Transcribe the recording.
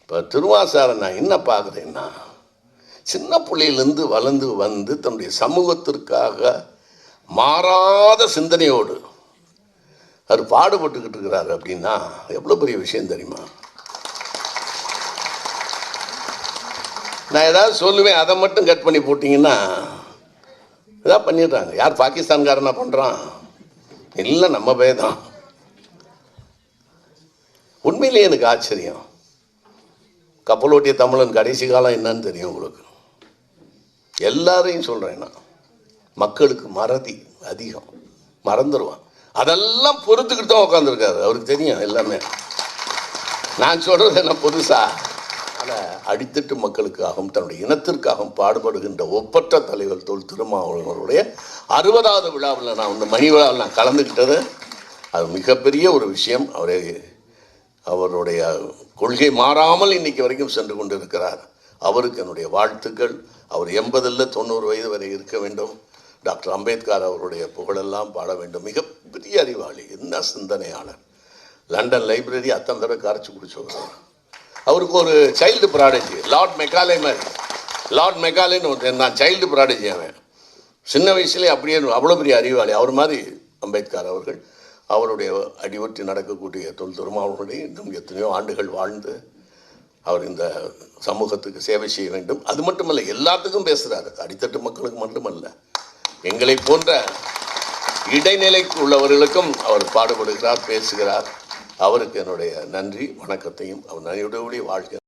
இப்போ திருவாசாரை நான் என்ன பார்க்குறேன்னா, சின்ன பிள்ளையிலேருந்து வளர்ந்து வந்து தன்னுடைய சமூகத்திற்காக மாறாத சிந்தனையோடு அவர் பாடுபட்டுக்கிட்டு இருக்கிறாரு அப்படின்னா எவ்வளோ பெரிய விஷயம் தெரியுமா? நான் ஏதாவது சொல்லுவேன், அதை மட்டும் கட் பண்ணி போட்டிங்கன்னா இதாக பண்ணிடுறாங்க. யார் பாகிஸ்தான்காரனா பண்ணுறான்? இல்லை, நம்ம பேதான். உண்மையிலேயே எனக்கு ஆச்சரியம். கப்பலோட்டிய தமிழன் கடைசி காலம் என்னன்னு தெரியும் உங்களுக்கு? எல்லாரையும் சொல்கிறேன் நான், மக்களுக்கு மறதி அதிகம், மறந்துடுவான். அதெல்லாம் பொறுத்துக்கிட்டு தான் உட்காந்துருக்காரு. அவருக்கு தெரியும் எல்லாமே. நான் சொல்கிறது என்ன புதுசா? ஆனால் அடித்தட்டு மக்களுக்காகவும் தன்னுடைய இனத்திற்காகவும் பாடுபடுகின்ற ஒப்பற்ற தலைவர் தொல் திருமாவளவனுடைய 60வது விழாவில் நான் இந்த மணி விழாவில் நான் கலந்துக்கிட்டது அது மிகப்பெரிய ஒரு விஷயம். அவருடைய கொள்கை மாறாமல் இன்னைக்கு வரைக்கும் சென்று கொண்டு இருக்கிறார். அவருக்கு என்னுடைய வாழ்த்துக்கள். அவர் 80 90 வயது வரை இருக்க வேண்டும். டாக்டர் அம்பேத்கர் அவருடைய புகழெல்லாம் பாட வேண்டும். மிகப்பெரிய அறிவாளி, என்ன சிந்தனையாளர். லண்டன் லைப்ரரி அத்தனை தடவை கரைச்சி குடிச்சவர். அவருக்கு ஒரு சைல்டு ப்ராடஜி, லார்ட் மெக்காலே மாதிரி. லார்ட் மெக்காலேன்னு ஒரு, நான் சைல்டு ப்ராடஜி. அவன் சின்ன வயசுலேயே அப்படியே அவ்வளோ பெரிய அறிவாளி. அவர் மாதிரி அம்பேத்கர் அவர்கள். அவருடைய அடிவற்றி நடக்கக்கூடிய தொல் திருமாவளவனுடைய இன்னும் எத்தனையோ ஆண்டுகள் வாழ்ந்து அவர் இந்த சமூகத்துக்கு சேவை செய்ய வேண்டும். அது மட்டுமல்ல, எல்லாத்துக்கும் பேசுகிறாரு. அடித்தட்டு மக்களுக்கு மட்டுமல்ல, எங்களை போன்ற இடைநிலைக்கு உள்ளவர்களுக்கும் அவர் பாடுபடுகிறார், பேசுகிறார். அவருக்கு என்னுடைய நன்றி வணக்கத்தையும் அவர் நன்றியோடு வாழ்க்கை